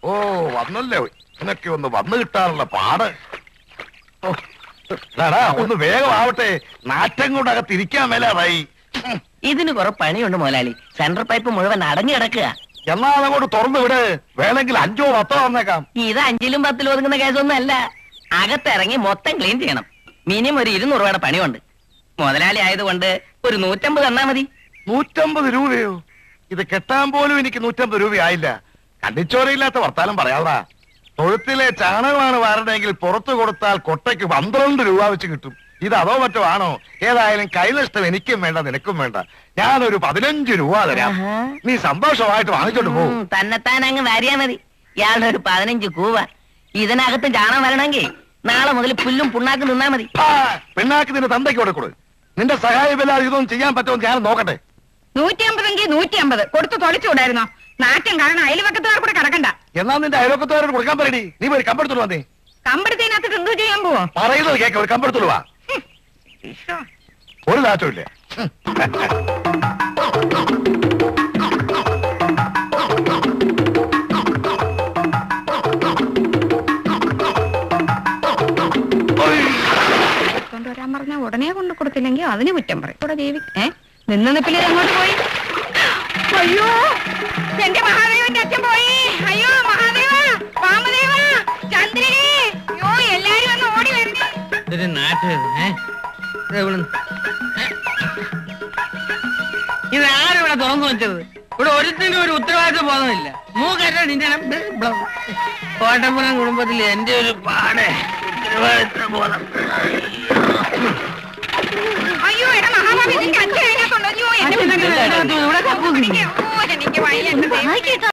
ഓ വന്നല്ലേ, ഇതിനൊക്കെ ഒന്ന് വന്നു കിട്ടാനുള്ള പാട്. ഒന്ന് വേഗം ആവട്ടെ, നാറ്റം കൊണ്ട് അകത്തിരിക്കാൻ മേലാതായി. ഇതിന് കുറെ പണിയുണ്ട് മുതലാളി. സെൻട്രൽ പൈപ്പ് മുഴുവൻ അടഞ്ഞു കിടക്കുക. എന്നാ അതങ്ങോട്ട് തുറന്നു വിട്, വേണമെങ്കിൽ 5 or 10 വന്നേക്കാം. ഇത് 5ലും 10ലും ഒതുങ്ങുന്ന കേസൊന്നും അല്ല. അകത്തിറങ്ങി മൊത്തം ക്ലീൻ ചെയ്യണം. മിനിമം ഒരു 200 രൂപയുടെ പണിയുണ്ട്. മുതലാളി ആയതുകൊണ്ട് ഒരു 150 തന്നാ മതി. 150 രൂപയോ? ഇത് കെട്ടാൻ പോലും എനിക്ക് 150 രൂപയായില്ല. കണ്ണിച്ചോരയില്ലാത്ത വർത്താനം പറയാളാ. തൊഴുത്തിലെ ചാണകമാണ് വാരണമെങ്കിൽ പുറത്തു കൊടുത്താൽ കൊട്ടയ്ക്ക് 12 രൂപ വെച്ച് കിട്ടും. ഇത് അതോ മറ്റോ ആണോ? ഏതായാലും കൈനഷ്ടം എനിക്കും വേണ്ട, നിനക്കും വേണ്ട. ഞാനൊരു 15 രൂപ തരാം. നീ സന്തോഷമായിട്ട് വാങ്ങിച്ചോണ്ട് പോകും. തന്നെത്താൻ അങ്ങ് വാരിയാ മതി. ഇയാളുടെ ഒരു 15 കൂവ. ഇതിനകത്ത് ചാണകം വരണമെങ്കിൽ നാളെ മുതൽ പുല്ലും പുണ്ണാക്ക് നിന്നാ മതി. പിണ്ണാക്ക് നിന്റെ തന്തയ്ക്ക് കൊടുക്കൂ. നിന്റെ സഹായമില്ലാതെ ഇതൊന്നും ചെയ്യാൻ പറ്റുമോ ഞാൻ നോക്കട്ടെ. 150 150 കൊടുത്തു തൊളിച്ചുകൂടായിരുന്നോ? നാറ്റം കാരണം അയൽവക്കത്തുകാർ കൂടെ കിടക്കണ്ട. എന്നാ നിന്റെ അയൽവക്കത്തോരോട് കൊടുക്കാൻ പറയടി. നീ പോയി കമ്പെടുത്തോളൂ. വന്നേ കമ്പെടുത്തതിനകത്ത് എന്തോ ചെയ്യാൻ പോവോ? പറയുന്നത് കേൾക്ക, ഒരു കമ്പെടുത്തോളൂ. വാ, ഒരു നാറ്റമില്ലേ. കൊണ്ടുവരാൻ പറഞ്ഞ ഉടനെ കൊണ്ട് കൊടുത്തില്ലെങ്കിൽ അതിന് കുറ്റം പറയും. ഇവിടെ ദേവി നിന്ന് നിപ്പിൽ അങ്ങോട്ട് പോയി. അയ്യോ എന്റെ മഹാദേവന്റെ അച്ഛൻ പോയി. അയ്യോ മഹാദേവ, വാമദേവ, ചന്ദ്രനെ, അയ്യോ എല്ലാരും ഒന്ന് ഓടി വരണേ. ഇതാരും ഇവിടെ തുറന്നു വെച്ചത്? ഇവിടെ ഒരുത്തിനും ഒരു ഉത്തരവാദിത്വം പോകുന്നില്ല. മൂക്കറ്റ നിന്റെ കോട്ടപ്പുറം കുടുംബത്തിൽ എന്റെ ഒരു പാടെ ഉത്തരവാദിത്വ ബോധം. അയ്യോ എടാ മഹാഭാവി, ഇതിന്റെ അച്ഛൻ അതിനകത്തുണ്ടോ? അയ്യോ എന്നെ എനിക്ക് വയ്യ.